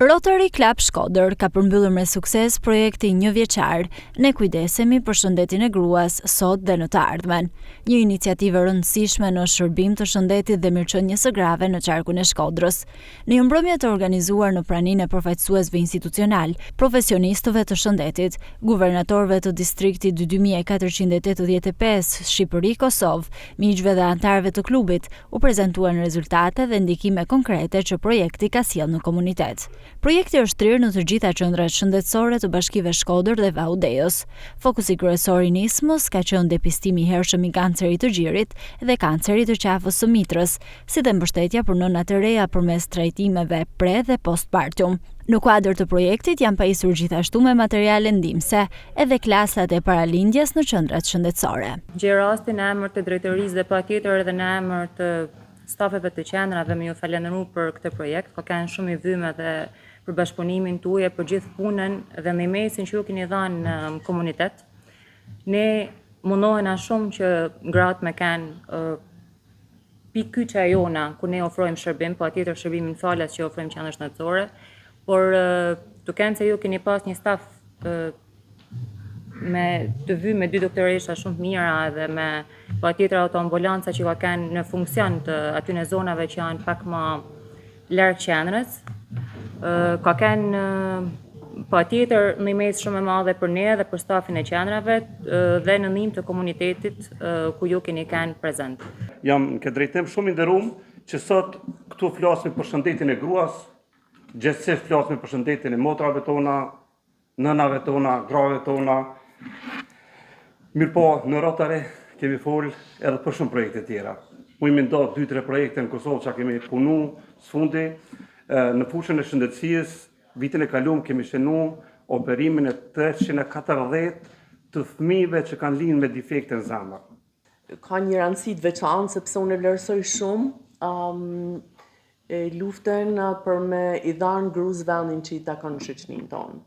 Rotary Club Shkodër ka përmbyllur me sukses projekti 1 vjeçar Ne kujdesemi për shëndetin e gruas sot dhe në të ardhmen, një iniciativë e rëndësishme në shërbim të shëndetit dhe mirëqenies së grave në qarkun e Shkodrës. Në një mbrëmje të organizuar në praninë e përfaqësuesve institucional, profesionistëve të shëndetit, guvernatorëve të distriktit 2485 Shqipëri-Kosovë, miqve dhe anëtarëve të klubit, u prezantuan rezultate dhe ndikime konkrete që projekti ka sjellë në komunitet. Projekti është trirë në të gjitha qendrat shëndetësore të bashkive Shkodër dhe Vaudeos. Fokusi kryesor I nismës ka qenë depistimi I hershëm I kancerit të gjirit dhe kancerit të qafës së mitrës, si dhe mbështetja për nënat e reja përmes trajtimeve pre dhe postpartum. Në kuadër të projektit janë pajisur gjithashtu me materiale ndihmëse edhe klasat e paralindjes në qendrat shëndetësore. Gjej rastin në emër të drejtorisë dhe patjetër edhe në emër të stafeve të qendrave me ju falenderu për këtë projekt, ka kanë shumë I vymë dhe për bashkëpunimin tuaj për gjithë punën dhe me mesin që ju keni dhënë në komunitet. Ne mundohena shumë që gratë me kanë pikëkyçja jona ku ne ofrojmë shërbim, patjetër shërbimin falas që ofrojmë qendra shëndetësore, por të kanë se ju keni pas një staf me të vy me 2 doktoresha shumë të mira edhe me patjetër autoambulanca që ka kanë në funksion të aty në zonave që janë pak më larg qendrës. Ka kanë patjetër një mes shumë e madhe për ne dhe për stafin e qendrave dhe në ndihmë të komunitetit ku ju keni kanë prezent. Jam në këtë drejtim shumë I nderuar që sot këtu flasim për shëndetin e gruas, gjithsesi flasim për shëndetin e motrave tona, nënave tona, grave tona. Mirë po, në Rotary kemi folë edhe për shumë projekte tjera. Mujmë ndo 2-3 projekte në Kosovë që kemi punu sfundi. Në fushën e shëndetësisë, vitin e kaluar kemi shënu operimin e 340 të fëmijëve që kanë linë me defekte në zemër. Ka një rëndësi të veçantë sepse unë vlerësoj shumë luftën për me I dhanë gruz vendin që I takon shoqërinë tonë.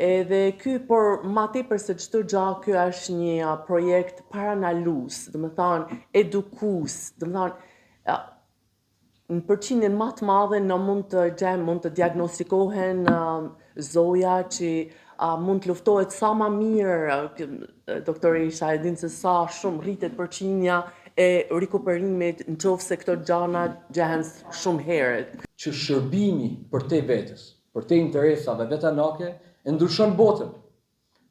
Edhe ky, por ma tepër se çdo gjë, ky është një projekt paranalus, do të thonë edukus, do të thonë në përqindjen më të madhe në mund të diagnostikohen zoja që mund të luftohet sa më mirë, doktoresha e din se sa shumë rritet përqindja e rikuperimit nëse këto gjana gjehen shumë herët. Që shërbimi për te vetës, për te interesave vetanake, e ndryshon botën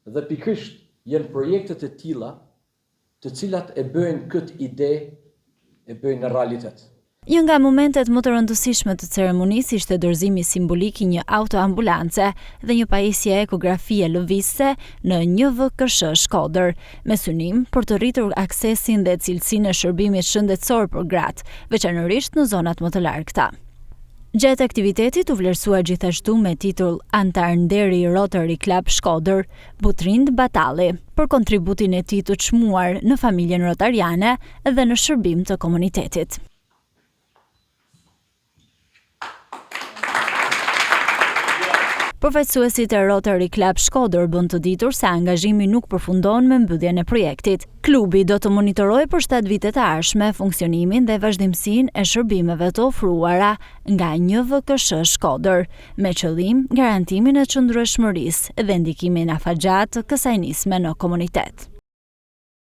dhe pikërisht janë projektet e tilla të cilat e bëjnë këtë ide e bëjnë në realitet. Një nga momentet më të rëndësishme të ceremonisë ishte dorëzimi simbolik I një autoambulance dhe një pajisje ekografie lëvizse në 1VKSH Shkodër, me synim për të rritur aksesin dhe cilësinë e shërbimit shëndetësor për gratë, veçanërisht në zonat më të largëta. Gjatë aktivitetit u vlerësua gjithashtu me titull Antar nderi I Rotary Club Shkodër, Butrind Batalli, për kontributin e tij të çmuar në familjen rotariane dhe në shërbim të komunitetit. Përfaqësuesit e Rotary Club Shkodër bën të ditur se angazhimi nuk përfundon me mbylljen e projektit. Klubi do të monitorojë për 7 vite të ardhshme funksionimin dhe vazhdimsinë e shërbimeve të ofruara nga 1VKSH Shkodër, me qëllim garantimin e qëndrueshmërisë dhe ndikimin afatgjat të kësaj nisme në komunitet.